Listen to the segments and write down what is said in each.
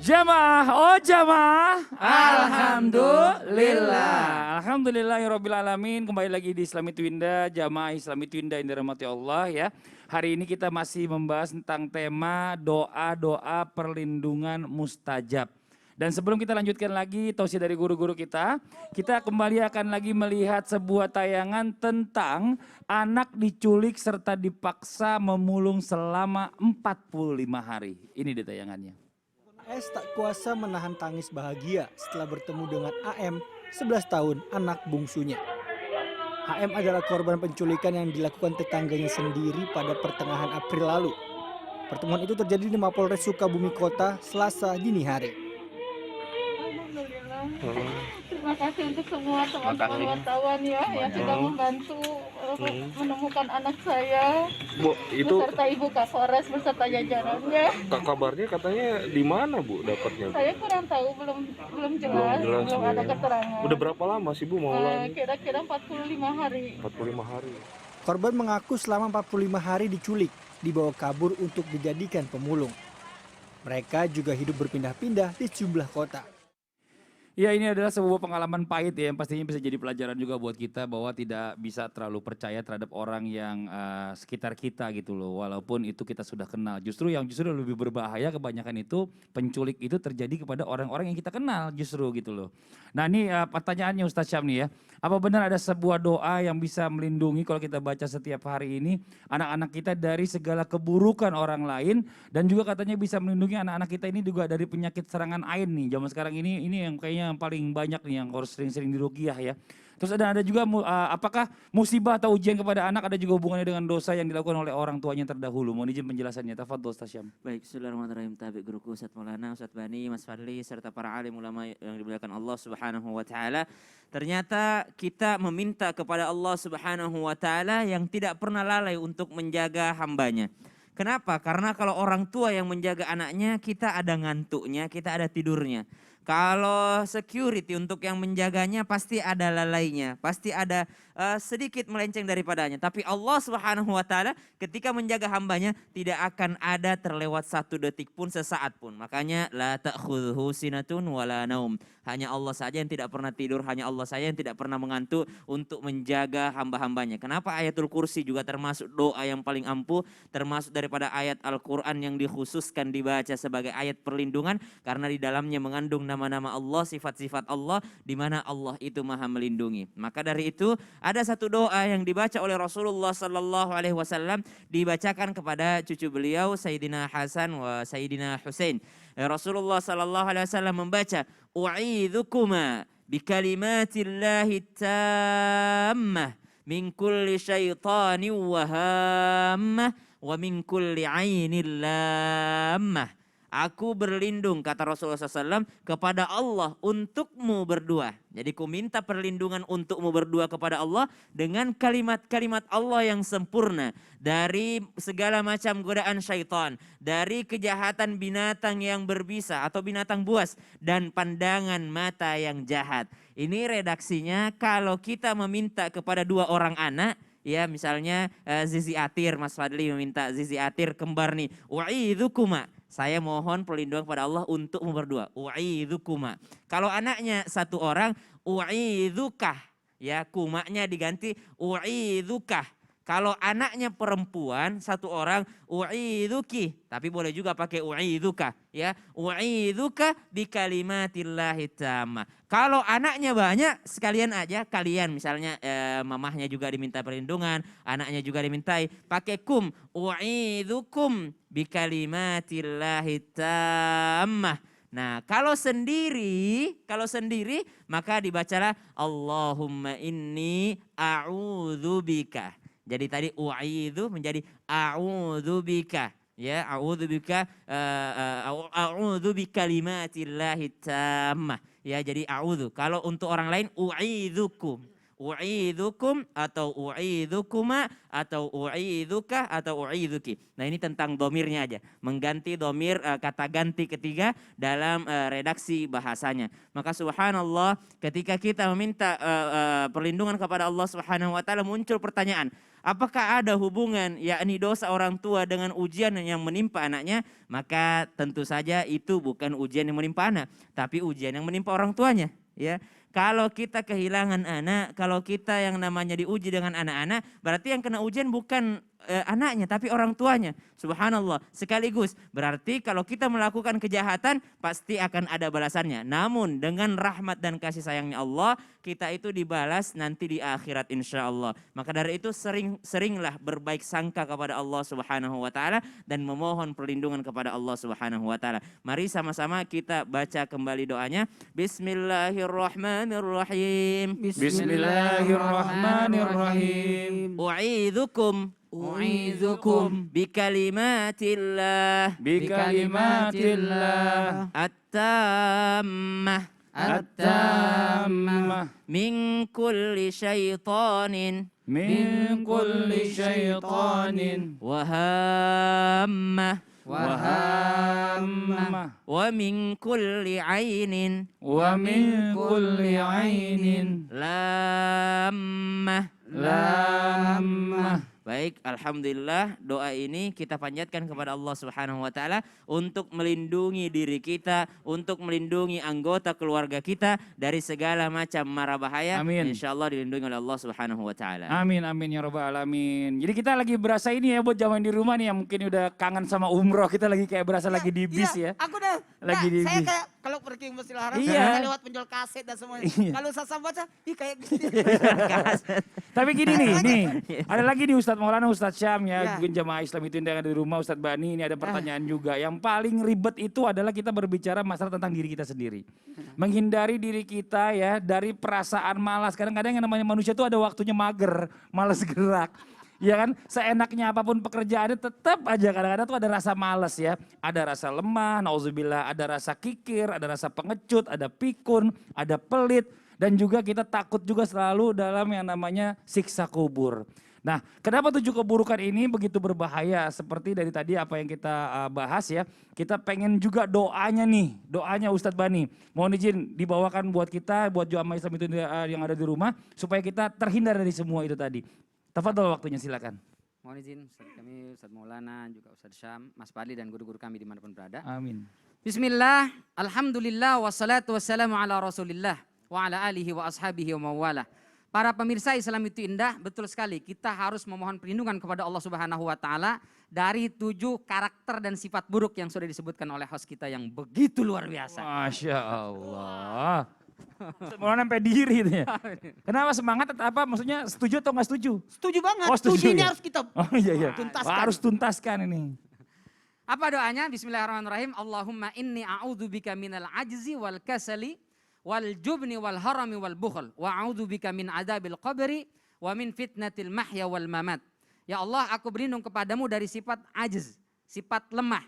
Jamaah, oh jamaah. Alhamdulillah. Alhamdulillahirabbil alamin. Kembali lagi di Islami Twinda, jamaah Islami Twinda yang dirahmati Allah ya. Hari ini kita masih membahas tentang tema doa-doa perlindungan mustajab. Dan sebelum kita lanjutkan lagi tausiah dari guru-guru kita kembali akan lagi melihat sebuah tayangan tentang anak diculik serta dipaksa memulung selama 45 hari. Ini dia tayangannya. S tak kuasa menahan tangis bahagia setelah bertemu dengan AM, 11 tahun, anak bungsunya. AM adalah korban penculikan yang dilakukan tetangganya sendiri pada pertengahan April lalu. Pertemuan itu terjadi di Mapolres Sukabumi Kota, Selasa dini hari. Terima kasih untuk semua teman-teman wartawan ya yang sudah membantu menemukan anak saya. Bu, itu beserta Ibu Kapolres beserta jajarannya. kabarnya katanya di mana Bu dapatnya? Bu? Saya kurang tahu, belum jelas, belum ada keterangan. Udah berapa lama sih Bu mau Kira-kira 45 hari. 45 hari. Korban mengaku selama 45 hari diculik, dibawa kabur untuk dijadikan pemulung. Mereka juga hidup berpindah-pindah di sejumlah kota. Ya, ini adalah sebuah pengalaman pahit ya yang pastinya bisa jadi pelajaran juga buat kita bahwa tidak bisa terlalu percaya terhadap orang yang sekitar kita gitu loh. Walaupun itu kita sudah kenal. Justru lebih berbahaya kebanyakan itu penculik itu terjadi kepada orang-orang yang kita kenal justru gitu loh. Nah ini pertanyaannya Ustaz Syam nih ya. Apa benar ada sebuah doa yang bisa melindungi kalau kita baca setiap hari ini anak-anak kita dari segala keburukan orang lain dan juga katanya bisa melindungi anak-anak kita ini juga dari penyakit serangan ain nih. Zaman sekarang ini yang kayaknya yang paling banyak nih yang harus sering-sering diruqyah ya. Terus ada juga apakah musibah atau ujian kepada anak ada juga hubungannya dengan dosa yang dilakukan oleh orang tuanya terdahulu? Mohon izin penjelasannya. Tafadhol Ustaz Syam. Baik, bismillahirrahmanirrahim. Tabi guruku Ustaz Maulana, Ustaz Bani, Mas Fadli serta para alim ulama yang dimuliakan Allah Subhanahu wa taala. Ternyata kita meminta kepada Allah Subhanahu wa taala yang tidak pernah lalai untuk menjaga hambanya. Kenapa? Karena kalau orang tua yang menjaga anaknya, kita ada ngantuknya, kita ada tidurnya. Kalau security untuk yang menjaganya pasti ada lalainya, pasti ada sedikit melenceng daripadanya. Tapi Allah Subhanahu wa taala ketika menjaga hambanya tidak akan ada terlewat satu detik pun sesaat pun. Makanya la ta'khudhuhu sinatun wala naum. Hanya Allah saja yang tidak pernah tidur, hanya Allah saja yang tidak pernah mengantuk untuk menjaga hamba-hambanya. Kenapa ayatul kursi juga termasuk doa yang paling ampuh, termasuk daripada ayat Al-Qur'an yang dikhususkan dibaca sebagai ayat perlindungan karena di dalamnya mengandung nama-nama Allah, sifat-sifat Allah di mana Allah itu Maha melindungi. Maka dari itu ada satu doa yang dibaca oleh Rasulullah sallallahu alaihi wasallam dibacakan kepada cucu beliau Sayyidina Hasan wa Sayyidina Husain. Rasulullah sallallahu alaihi wasallam membaca u'idzukuma bikalimatillahi tammah min kulli syaitanin wa hammah wa min kulli ainin lammah. Aku berlindung, kata Rasulullah SAW, kepada Allah untukmu berdua. Jadi ku minta perlindungan untukmu berdua kepada Allah dengan kalimat-kalimat Allah yang sempurna. Dari segala macam godaan syaitan. Dari kejahatan binatang yang berbisa atau binatang buas. Dan pandangan mata yang jahat. Ini redaksinya kalau kita meminta kepada dua orang anak. Ya misalnya Zizi Atir, Mas Fadli meminta Zizi Atir kembar nih. Wa'idhukuma. Saya mohon perlindungan kepada Allah untukmu berdua. U'idzukuma. Kalau anaknya satu orang, u'idzukah. Ya, kumaknya diganti u'idzukah. Kalau anaknya perempuan satu orang, u'idzuki. Tapi boleh juga pakai u'idzuka. Ya, u'idzuka bikalimatillahi tammah. Kalau anaknya banyak, sekalian aja kalian. Misalnya mamahnya juga diminta perlindungan, anaknya juga dimintai. Pakai kum, u'idzukum bikalimatillahi tammah. Nah, kalau sendiri maka dibacalah Allahumma inni a'udzubika. Jadi tadi u'idzu menjadi a'udzubika. Ya, a'udzubika a'udzu bikalimatillahi tammah. Ya, jadi a'udzu. Kalau untuk orang lain u'idzukum. U'idzukum atau u'idzukuma atau u'idzuka atau u'idzuki. Nah ini tentang domirnya aja. Mengganti domir kata ganti ketiga dalam redaksi bahasanya. Maka subhanallah ketika kita meminta perlindungan kepada Allah Subhanahu wa taala muncul pertanyaan, apakah ada hubungan yakni dosa orang tua dengan ujian yang menimpa anaknya? Maka tentu saja itu bukan ujian yang menimpa anak, tapi ujian yang menimpa orang tuanya, ya. Kalau kita kehilangan anak, kalau kita yang namanya diuji dengan anak-anak, berarti yang kena ujian bukan anaknya tapi orang tuanya. Subhanallah. Sekaligus berarti kalau kita melakukan kejahatan pasti akan ada balasannya. Namun dengan rahmat dan kasih sayangnya Allah, kita itu dibalas nanti di akhirat insya Allah. Maka dari itu seringlah berbaik sangka kepada Allah Subhanahu wa taala dan memohon perlindungan kepada Allah Subhanahu wa taala. Mari sama-sama kita baca kembali doanya. Bismillahirrahmanirrahim. Bismillahirrahmanirrahim. U'idzukum bikalimatillah at-tammah min kulli syaitanin wa hammah wa min kulli ainin lammah. Baik, alhamdulillah doa ini kita panjatkan kepada Allah Subhanahu wa taala untuk melindungi diri kita, untuk melindungi anggota keluarga kita dari segala macam mara bahaya. Amin. Insyaallah dilindungi oleh Allah Subhanahu wa taala. Amin amin ya rabbal alamin. Jadi kita lagi berasa ini ya buat zaman di rumah nih yang mungkin udah kangen sama umroh, kita lagi kayak berasa lagi di bis ya. Aku udah Lagi di saya bis. kayak kalau pergi ke Masjidil Haram Iya. saya lewat penjual kaset dan semuanya. Iya. Kalau Sasa baca, ih kayak gitu. Tapi gini nih, ada lagi nih Ustadz Maulana, Ustadz Syam ya, Ya. mungkin jamaah Islam itu yang ada di rumah, Ustadz Bani, ini ada pertanyaan juga. Yang paling ribet itu adalah kita berbicara masalah tentang diri kita sendiri. Menghindari diri kita ya dari perasaan malas. Kadang-kadang yang namanya manusia itu ada waktunya mager, malas gerak. Ya kan, seenaknya apapun pekerjaannya tetap aja kadang-kadang tuh ada rasa malas ya. Ada rasa lemah, nauzubillah, ada rasa kikir, ada rasa pengecut, ada pikun, ada pelit. Dan juga kita takut juga selalu dalam yang namanya siksa kubur. Nah, kenapa 7 keburukan ini begitu berbahaya? Seperti dari tadi apa yang kita bahas ya. Kita pengen juga doanya nih, doanya Ustadz Bani. Mohon izin dibawakan buat kita, buat jamaah Islam itu yang ada di rumah. Supaya kita terhindar dari semua itu tadi. Tafadhol waktunya silakan. Mohon izin Ustaz kami, Ustaz Maulana, juga Ustaz Syam, Mas Fadli dan guru-guru kami dimanapun berada. Amin. Bismillah, alhamdulillah, wassalatu wassalamu ala rasulillah, wa ala alihi wa ashabihi wa mawala. Para pemirsa Islam itu indah, betul sekali. Kita harus memohon perlindungan kepada Allah Subhanahu wa taala dari 7 karakter dan sifat buruk yang sudah disebutkan oleh host kita yang begitu luar biasa. Masya Allah. Malah sampai diri itu ya. Kenapa semangat atau apa? Maksudnya setuju atau nggak setuju? Setuju banget. Oh, setuju Ini ya? harus kita Oh iya iya. tuntaskan. Wah, harus tuntaskan ini. Apa doanya? Bismillahirrahmanirrahim. Allahumma inni a'udzubika minal ajzi wal kasali wal jubni wal harami wal bukhl wa a'udzubika min adzabil qabri wa min fitnatil mahya wal mamat. Ya Allah, aku berlindung kepadamu dari sifat ajz, sifat lemah,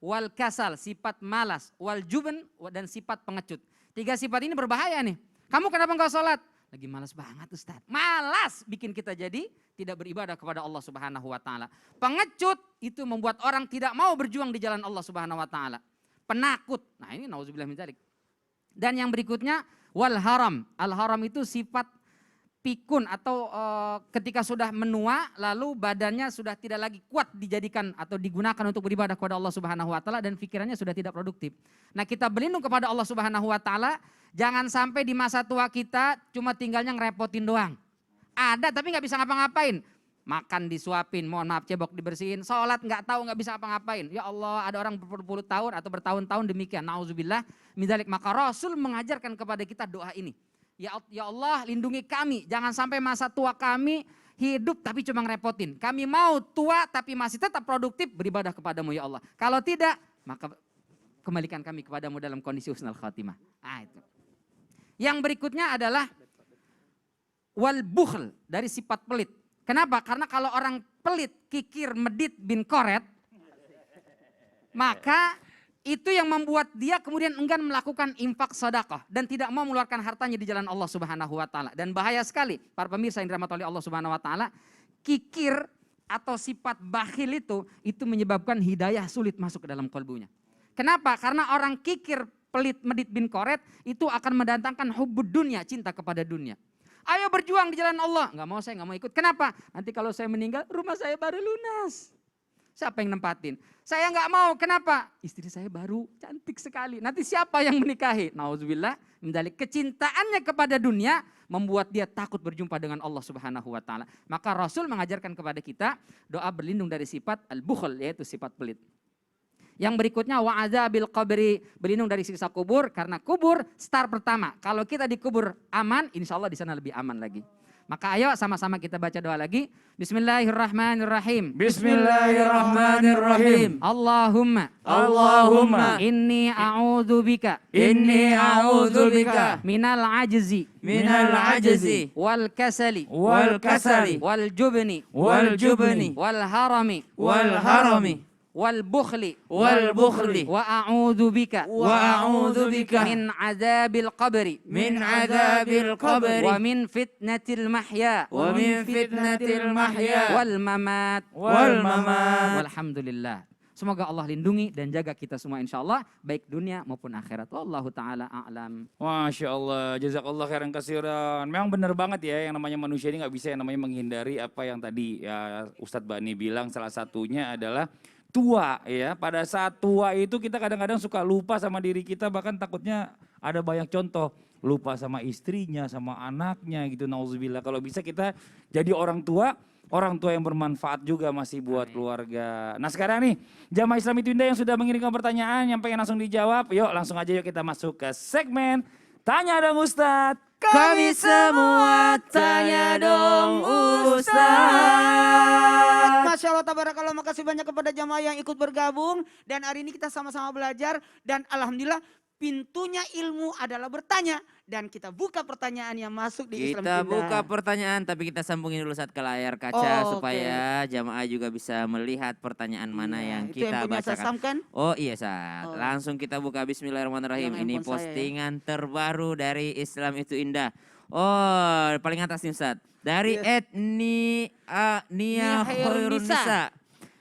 wal kasal, sifat malas, wal jubn dan sifat pengecut. 3 sifat ini berbahaya nih. Kamu kenapa enggak sholat? Lagi malas banget Ustaz. Malas bikin kita jadi tidak beribadah kepada Allah Subhanahu wa taala. Pengecut itu membuat orang tidak mau berjuang di jalan Allah Subhanahu wa taala. Penakut. Nah, ini nauzubillah min dzalik. Dan yang berikutnya wal haram. Al haram itu sifat pikun atau ketika sudah menua lalu badannya sudah tidak lagi kuat dijadikan atau digunakan untuk beribadah kepada Allah Subhanahu wa taala dan pikirannya sudah tidak produktif. Nah, kita berlindung kepada Allah Subhanahu wa taala jangan sampai di masa tua kita cuma tinggalnya ngerepotin doang. Ada tapi nggak bisa ngapa-ngapain. Makan disuapin, mohon maaf cebok dibersihin, sholat nggak tahu nggak bisa apa-ngapain. Ya Allah, ada orang berpuluh-puluh tahun atau bertahun-tahun demikian. Nauzubillah min dzalik. Maka Rasul mengajarkan kepada kita doa ini. Ya Allah, lindungi kami, jangan sampai masa tua kami hidup tapi cuma ngerepotin. Kami mau tua tapi masih tetap produktif beribadah kepadamu ya Allah. Kalau tidak, maka kembalikan kami kepadamu dalam kondisi husnul khatimah. Nah, itu. Yang berikutnya adalah wal bukhl, dari sifat pelit. Kenapa? Karena kalau orang pelit, kikir, medit, bin koret, maka itu yang membuat dia kemudian enggan melakukan infak sedekah dan tidak mau mengeluarkan hartanya di jalan Allah Subhanahu wa taala. Dan bahaya sekali para pemirsa yang dirahmati oleh Allah Subhanahu wa taala, kikir atau sifat bakhil itu menyebabkan hidayah sulit masuk ke dalam kalbunya. Kenapa? Karena orang kikir, pelit, medit bin koret itu akan mendatangkan hubbud dunia, cinta kepada dunia. Ayo berjuang di jalan Allah. Enggak mau, saya enggak mau ikut. Kenapa? Nanti kalau saya meninggal rumah saya baru lunas. Siapa yang nempatin? Saya nggak mau. Kenapa? Istri saya baru cantik sekali. Nanti siapa yang menikahi? Nauzubillah. Mendalik kecintaannya kepada dunia membuat dia takut berjumpa dengan Allah Subhanahu wa taala. Maka Rasul mengajarkan kepada kita doa berlindung dari sifat al-bukhl, yaitu sifat pelit. Yang berikutnya wa'adzabil qabri, berlindung dari siksa kubur, karena kubur start pertama. Kalau kita dikubur aman, insya Allah di sana lebih aman lagi. Maka ayo sama-sama kita baca doa lagi. Bismillahirrahmanirrahim. Bismillahirrahmanirrahim. Allahumma inni a'udzubika minal ajzi wal kasali wal jubni wal harami wal bukhli wa a'udzu bika min adzabil qabri wa min fitnatil mahya wal mamat walhamdulillah. Semoga Allah lindungi dan jaga kita semua insya Allah, baik dunia maupun akhirat. Wallahu ta'ala a'lam. Masya Allah, jazakallah khairan kasiran. Memang benar banget ya, yang namanya manusia ini nggak bisa yang namanya menghindari apa yang tadi ya Ustadz Bani bilang. Salah satunya adalah tua ya. Pada saat tua itu kita kadang-kadang suka lupa sama diri kita, bahkan takutnya ada banyak contoh. Lupa sama istrinya, sama anaknya gitu, nauzubillah. Kalau bisa kita jadi orang tua yang bermanfaat juga masih buat keluarga. Nah sekarang nih, jamaah Islam itu Indah yang sudah mengirimkan pertanyaan, yang pengen langsung dijawab, yuk langsung aja yuk kita masuk ke segmen Tanya Dong Ustadz. Kami semua tanya dong Ustaz. Masya Allah, tabarakallah, makasih banyak kepada jamaah yang ikut bergabung. Dan hari ini kita sama-sama belajar. Dan alhamdulillah pintunya ilmu adalah bertanya. Dan kita buka pertanyaan yang masuk di Islam Kita Indah. buka pertanyaan tapi kita sambungin dulu saat ke layar kaca Oh, supaya jamaah juga bisa melihat pertanyaan mana yang Itu kita punya bacakan. Sasam kan? Oh iya Sat, Oh. langsung kita buka Bismillahirrahmanirrahim. Yang Ini handphone saya ya. postingan terbaru dari Islam itu Indah. Oh paling atas nih Ustaz. Dari Nia Khairun Nisa.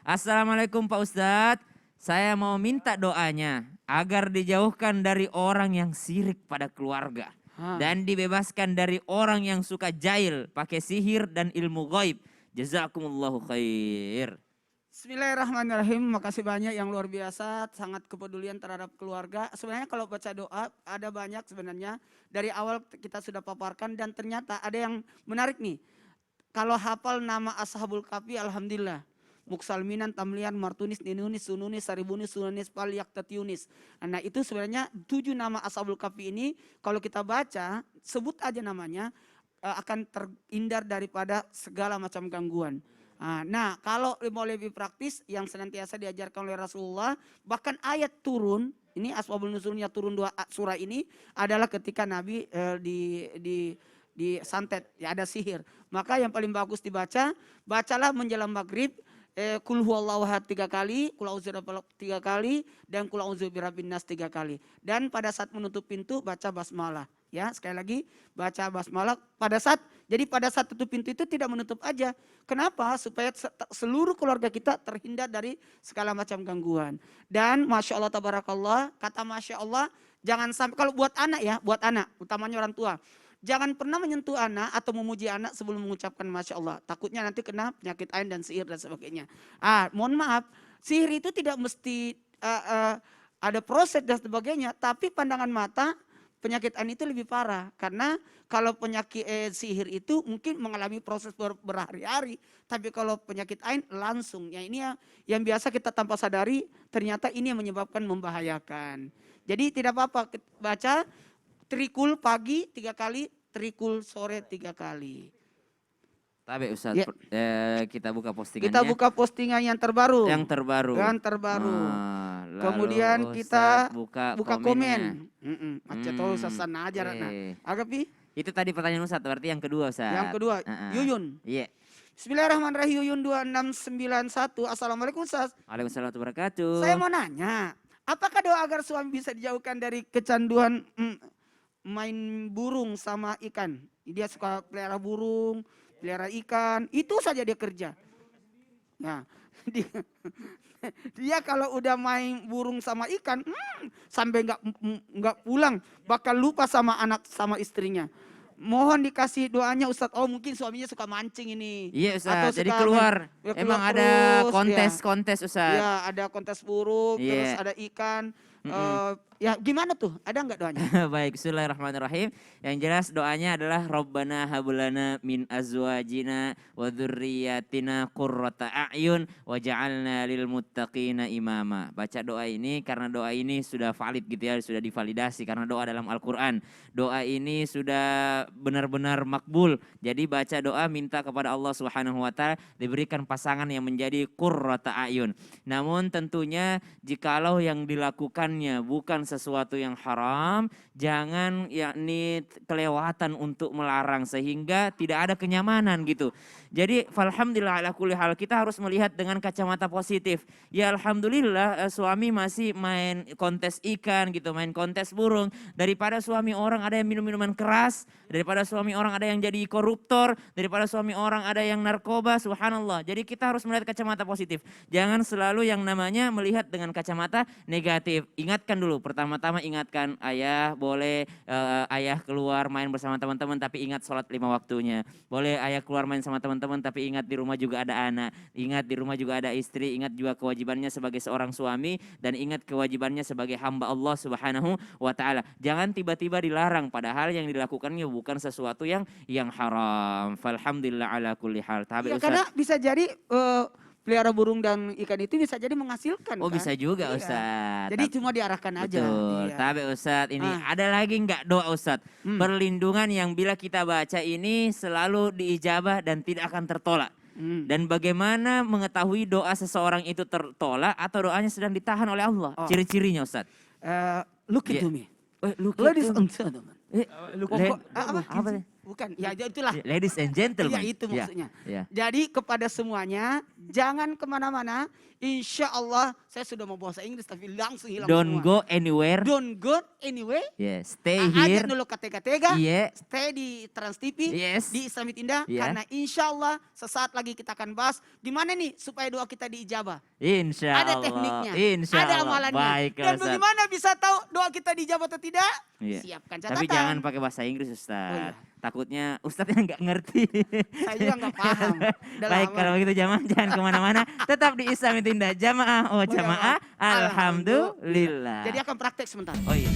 Assalamualaikum Pak Ustadz. Saya mau minta doanya agar dijauhkan dari orang yang sirik pada keluarga. Dan dibebaskan dari orang yang suka jahil, pakai sihir dan ilmu gaib. Jazakumullahu khair. Bismillahirrahmanirrahim. Makasih banyak yang luar biasa, sangat kepedulian terhadap keluarga. Sebenarnya kalau baca doa ada banyak sebenarnya. Dari awal kita sudah paparkan dan ternyata ada yang menarik nih. Kalau hafal nama Ashabul Kahfi, alhamdulillah. Muksalminan, Tamlian, Martunis, Ninunis, Sununis, Saribunis, Sunanis, Paliak, Tatiunis. Nah itu sebenarnya 7 nama Ashabul Kahfi ini kalau kita baca, sebut aja namanya, akan terhindar daripada segala macam gangguan. Nah kalau mau lebih praktis yang senantiasa diajarkan oleh Rasulullah, bahkan ayat turun, ini Asbabul Nuzulnya turun 2 surah ini adalah ketika Nabi di santet, ya ada sihir. Maka yang paling bagus dibaca, bacalah menjelang maghrib, Kul huwallahu ahad 3 kali, Kul a'udzu birabbil 3 kali, dan Kul a'udzu birabbin nas 3 kali. Dan pada saat menutup pintu baca basmalah. Ya, sekali lagi baca basmalah pada saat tutup pintu itu tidak menutup aja. Kenapa? Supaya seluruh keluarga kita terhindar dari segala macam gangguan. Dan Masya Allah tabarakallah, kata Masya Allah, jangan sampai, kalau buat anak ya, buat anak, utamanya orang tua. Jangan pernah menyentuh anak atau memuji anak sebelum mengucapkan Masya Allah. Takutnya nanti kena penyakit ain dan sihir dan sebagainya. Mohon maaf, sihir itu tidak mesti ada proses dan sebagainya. Tapi pandangan mata, penyakit ain itu lebih parah. Karena kalau penyakit sihir itu mungkin mengalami proses berhari-hari. Tapi kalau penyakit ain langsung. Ya ini yang biasa kita tanpa sadari, ternyata ini yang menyebabkan membahayakan. Jadi tidak apa-apa, baca trikul pagi 3 kali, trikul sore 3 kali. Tapi Ustaz, Ya. kita buka postingannya. Kita buka postingan yang terbaru. Yang terbaru. Kemudian Lalu kita Ustaz buka komen. komennya. Macet terus sana aja. Oke. Agapi. Itu tadi pertanyaan Ustaz, berarti yang kedua Ustaz. Yang kedua, Yuyun. Iya. Bismillahirrahmanirrahim, Yuyun 2691. Assalamualaikum Ustaz. Waalaikumsalam warahmatullahi wabarakatuh. Saya mau nanya, Apakah doa agar suami bisa dijauhkan dari kecanduan main burung sama ikan? Dia suka pelihara burung, pelihara ikan, itu saja dia kerja. Nah, dia kalau udah main burung sama ikan, sampai nggak pulang, bakal lupa sama anak sama istrinya. Mohon dikasih doanya Ustadz. Oh mungkin suaminya suka mancing ini. Iya Atau Ustaz, jadi suka keluar. ya, Emang keluar ada terus, kontes-kontes Ustaz. Ya, ada kontes burung, terus Iya. ada ikan. Ya gimana tuh? Ada nggak doanya? Baik, bismillahirrahmanirrahim. Yang jelas doanya adalah Rabbana hablana min azwajina wa dzurriyyatina qurrata a'yun waj'alna lil muttaqina imama. Baca doa ini karena doa ini sudah valid gitu ya, sudah divalidasi karena doa dalam Al-Qur'an. Doa ini sudah benar-benar makbul. Jadi baca doa minta kepada Allah Subhanahu wa taala diberikan pasangan yang menjadi qurrata a'yun. Namun tentunya jikalau yang dilakukannya bukan sesuatu yang haram, jangan yakni kelewatan untuk melarang sehingga tidak ada kenyamanan gitu. Jadi alhamdulillah ala kulli hal kita harus melihat dengan kacamata positif. Ya alhamdulillah suami masih main kontes ikan gitu, main kontes burung, daripada suami orang ada yang minum minuman keras, daripada suami orang ada yang jadi koruptor, daripada suami orang ada yang narkoba, subhanallah. Jadi kita harus melihat kacamata positif. Jangan selalu yang namanya melihat dengan kacamata negatif. Ingatkan dulu, pertama-tama ingatkan ayah boleh ayah keluar main bersama teman-teman tapi ingat sholat 5 waktunya. Boleh ayah keluar main sama teman-teman tapi ingat di rumah juga ada anak. Ingat di rumah juga ada istri. Ingat juga kewajibannya sebagai seorang suami dan ingat kewajibannya sebagai hamba Allah Subhanahu wa taala. Jangan tiba-tiba dilarang padahal yang dilakukannya bukan sesuatu yang haram. Falhamdulillah ala kulli hal. Tabi Ya, Ustaz. karena bisa jadi pelihara burung dan ikan itu bisa jadi menghasilkan. Oh kan? bisa juga Iya. Ustaz. Jadi cuma diarahkan aja. Betul. Iya. Tapi Ustadz ini Ah. ada lagi nggak doa Ustadz? Perlindungan yang bila kita baca ini selalu diijabah dan tidak akan tertolak. Dan bagaimana mengetahui doa seseorang itu tertolak atau doanya sedang ditahan oleh Allah? Oh. Ciri-cirinya Ustadz. Look Iya. into me. Look Ladies into- and gentlemen. apa? Bukan, ya itulah. Ladies and gentlemen. Iya itu Ya, maksudnya. ya. Jadi kepada semuanya, jangan kemana-mana. Insya Allah, saya sudah mau bahasa Inggris tapi langsung hilang Don't semua. go anywhere. Don't go anyway. Yeah, stay Ajak here. dulu Katega-tega. Iya. Stay di Trans TV. Yes. Di Islamit Indah. Iya. Karena insya Allah sesaat lagi kita akan bahas. Gimana nih supaya doa kita diijabah. Insya Ada Allah. tekniknya. Insya Ada Allah. amalannya. Baik, Dan Ustadz. bagaimana bisa tahu doa kita dijawab atau tidak? Iya. Siapkan catatan. Tapi jangan pakai bahasa Inggris Ustaz. Oh, iya. Takutnya Ustadznya nggak ngerti. Saya juga nggak paham. Udah Baik lama. kalau begitu jamaah jangan kemana-mana. Tetap di Islamit Indah. Jamaah, oh jamaah. Alhamdulillah. Alhamdulillah. Jadi akan praktek sebentar. Oh iya.